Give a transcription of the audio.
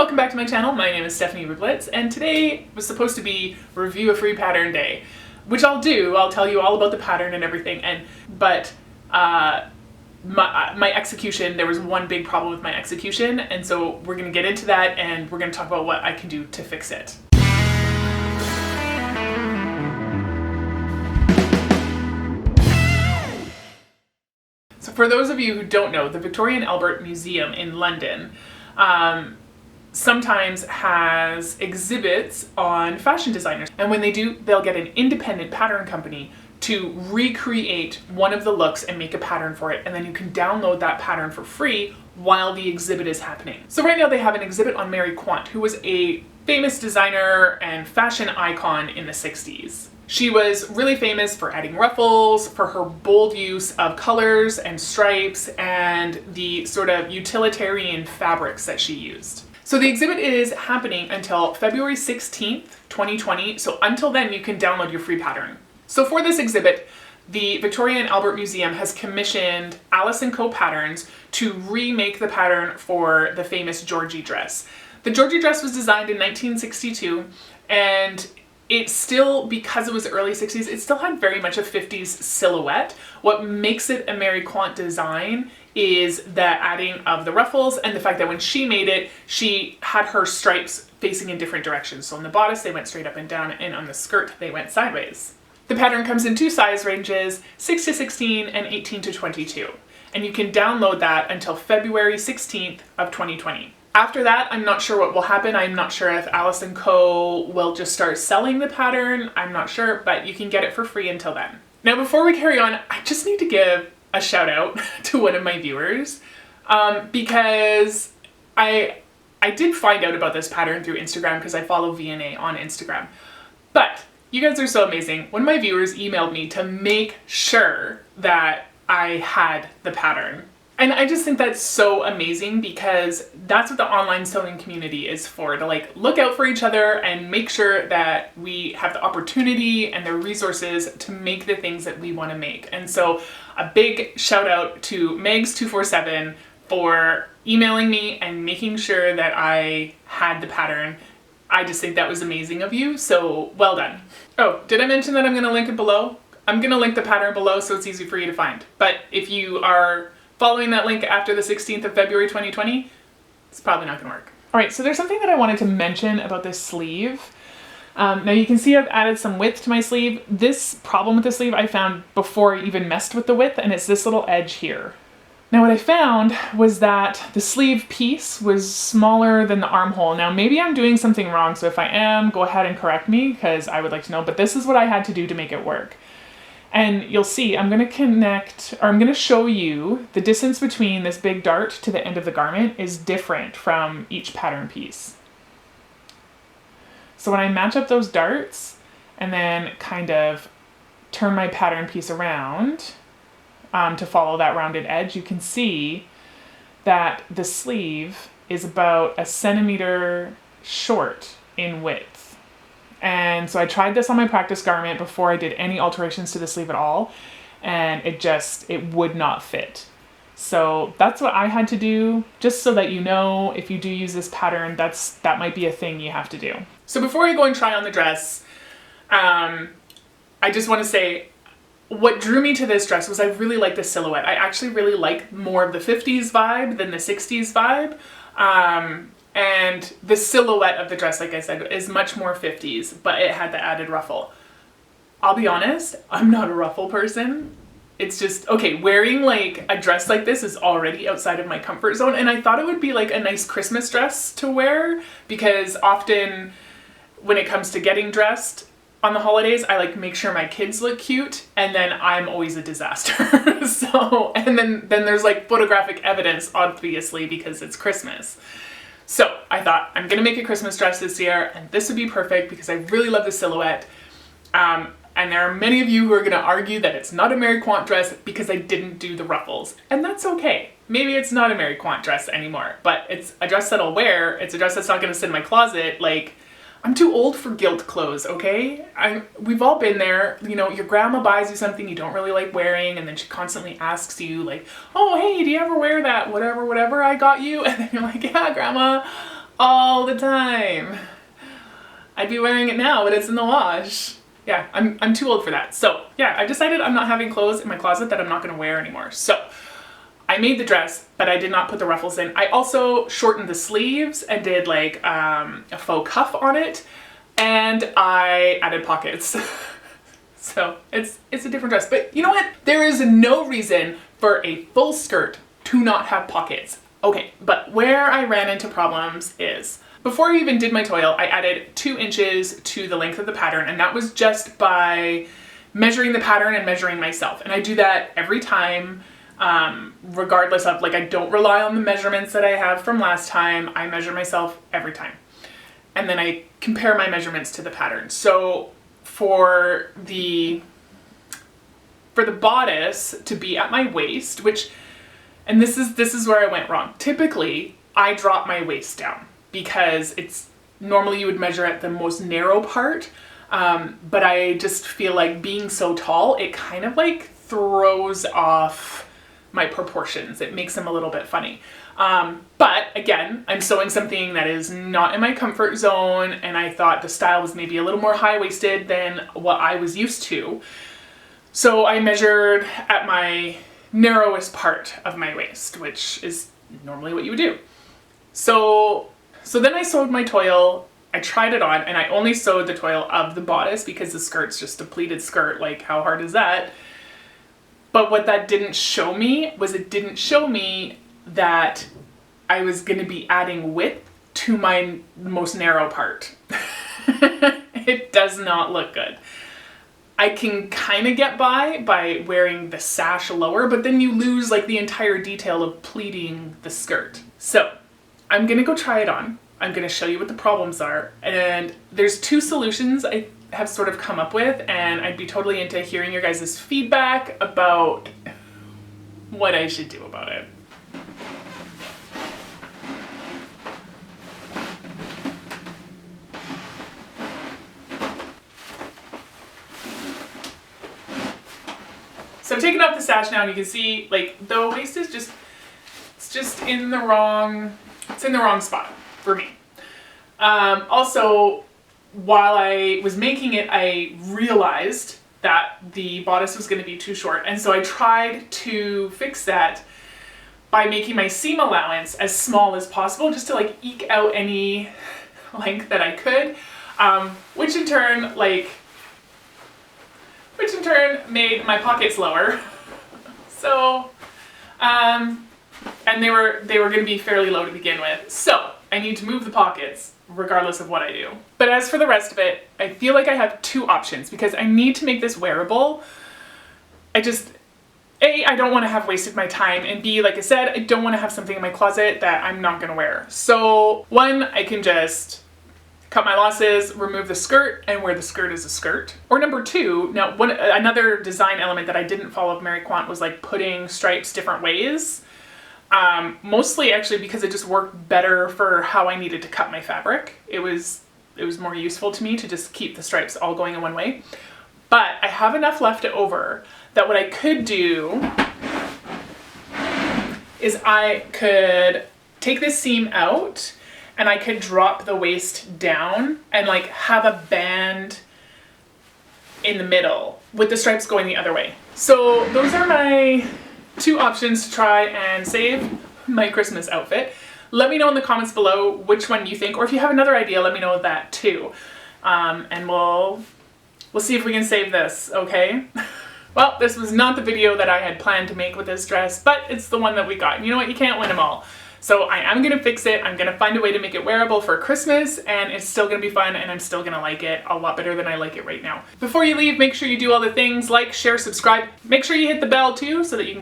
welcome back to my channel. My name is Stephanie Rubletz, and today was supposed to be review a free pattern day, which I'll do. I'll tell you all about the pattern and everything, but my execution, there was one big problem with my execution, and so we're going to get into that and we're going to talk about what I can do to fix it. So for those of you who don't know, the Victoria and Albert Museum in London sometimes has exhibits on fashion designers. And when they do, they'll get an independent pattern company to recreate one of the looks and make a pattern for it. And then you can download that pattern for free while the exhibit is happening. So right now they have an exhibit on Mary Quant, who was a famous designer and fashion icon in the 60s. She was really famous for adding ruffles, for her bold use of colors and stripes, and the sort of utilitarian fabrics that she used. So the exhibit is happening until February 16th, 2020. So until then, you can download your free pattern. So for this exhibit, the Victoria and Albert Museum has commissioned Alice & Co patterns to remake the pattern for the famous Georgie dress. The Georgie dress was designed in 1962, and it still, because it was early 60s, it still had very much a 50s silhouette. What makes it a Mary Quant design is the adding of the ruffles and the fact that when she made it, she had her stripes facing in different directions. So on the bodice, they went straight up and down, and on the skirt, they went sideways. The pattern comes in two size ranges, 6 to 16 and 18 to 22. And you can download that until February 16th of 2020. After that, I'm not sure what will happen. I'm not sure if Alice & Co will just start selling the pattern. I'm not sure, but you can get it for free until then. Now, before we carry on, I just need to give a shout out to one of my viewers because I did find out about this pattern through Instagram because I follow V&A on Instagram. But you guys are so amazing. One of my viewers emailed me to make sure that I had the pattern. And I just think that's so amazing because that's what the online sewing community is for, to like look out for each other and make sure that we have the opportunity and the resources to make the things that we want to make. And so a big shout out to Megs247 for emailing me and making sure that I had the pattern. I just think that was amazing of you, so well done. Oh, did I mention that I'm going to link it below? I'm going to link the pattern below so it's easy for you to find. But if you are following that link after the 16th of February 2020, it's probably not gonna work. All right, so there's something that I wanted to mention about this sleeve. Now you can see I've added some width to my sleeve. This problem with the sleeve I found before I even messed with the width, and it's this little edge here. Now what I found was that the sleeve piece was smaller than the armhole. Now maybe I'm doing something wrong, so if I am, go ahead and correct me because I would like to know, but this is what I had to do to make it work. And you'll see, I'm going to show you the distance between this big dart to the end of the garment is different from each pattern piece. So when I match up those darts and then kind of turn my pattern piece around to follow that rounded edge, you can see that the sleeve is about 1 centimeter short in width. And so I tried this on my practice garment before I did any alterations to the sleeve at all, and it would not fit. So that's what I had to do, just so that you know, if you do use this pattern, that might be a thing you have to do. So before I go and try on the dress, I just want to say, what drew me to this dress was I really like the silhouette. I actually really like more of the 50s vibe than the 60s vibe. And the silhouette of the dress, like I said, is much more 50s, but it had the added ruffle. I'll be honest, I'm not a ruffle person. It's just, okay, wearing like a dress like this is already outside of my comfort zone, and I thought it would be like a nice Christmas dress to wear, because often when it comes to getting dressed on the holidays, I like make sure my kids look cute, and then I'm always a disaster. So, and then there's like photographic evidence, obviously, because it's Christmas. So I thought, I'm gonna make a Christmas dress this year, and this would be perfect because I really love the silhouette. And there are many of you who are gonna argue that it's not a Mary Quant dress because I didn't do the ruffles. And that's okay. Maybe it's not a Mary Quant dress anymore, but it's a dress that I'll wear. It's a dress that's not gonna sit in my closet. Like, I'm too old for guilt clothes, okay? We've all been there. You know, your grandma buys you something you don't really like wearing, and then she constantly asks you like, oh, hey, do you ever wear that whatever I got you? And then you're like, yeah, grandma, all the time. I'd be wearing it now, but it's in the wash. Yeah, I'm too old for that. So yeah, I decided I'm not having clothes in my closet that I'm not gonna wear anymore. So I made the dress, but I did not put the ruffles in. I also shortened the sleeves and did like a faux cuff on it, and I added pockets. So it's a different dress. But you know what? There is no reason for a full skirt to not have pockets. Okay, but where I ran into problems is, before I even did my toil, I added 2 inches to the length of the pattern, and that was just by measuring the pattern and measuring myself. And I do that every time, regardless of, like, I don't rely on the measurements that I have from last time. I measure myself every time. And then I compare my measurements to the pattern. So for the bodice to be at my waist, which, and this is where I went wrong. Typically, I drop my waist down because it's normally you would measure at the most narrow part, but I just feel like being so tall, it kind of like throws off my proportions. It makes them a little bit funny. But again, I'm sewing something that is not in my comfort zone, and I thought the style was maybe a little more high-waisted than what I was used to. So I measured at my narrowest part of my waist, which is normally what you would do. So then I sewed my toil, I tried it on, and I only sewed the toil of the bodice because the skirt's just a pleated skirt. Like, how hard is that? But what that didn't show me was it didn't show me that I was going to be adding width to my most narrow part. It does not look good. I can kind of get by wearing the sash lower, but then you lose like the entire detail of pleating the skirt. So I'm going to go try it on. I'm going to show you what the problems are. And there's 2 solutions I have sort of come up with, and I'd be totally into hearing your guys' feedback about what I should do about it. So I'm taking off the sash now, and you can see like the waist is it's just in the wrong spot for me. Also, while I was making it, I realized that the bodice was going to be too short, and so I tried to fix that by making my seam allowance as small as possible, just to like eke out any length that I could, which in turn made my pockets lower. So, and they were going to be fairly low to begin with. So I need to move the pockets regardless of what I do. But as for the rest of it, I feel like I have 2 options because I need to make this wearable. A, I don't want to have wasted my time, and B, like I said, I don't want to have something in my closet that I'm not going to wear. So 1, I can just cut my losses, remove the skirt, and wear the skirt as a skirt. Or number 2, now another design element that I didn't follow Mary Quant was like putting stripes different ways. Mostly actually because it just worked better for how I needed to cut my fabric. It was more useful to me to just keep the stripes all going in one way. But I have enough left over that what I could do is I could take this seam out and I could drop the waist down and like have a band in the middle with the stripes going the other way. So those are my 2 options to try and save my Christmas outfit. Let me know in the comments below which one you think, or if you have another idea, let me know that too. And we'll see if we can save this, okay? Well, this was not the video that I had planned to make with this dress, but it's the one that we got. And you know what? You can't win them all. So I am going to fix it. I'm going to find a way to make it wearable for Christmas, and it's still going to be fun, and I'm still going to like it a lot better than I like it right now. Before you leave, make sure you do all the things like, share, subscribe. Make sure you hit the bell too so that you can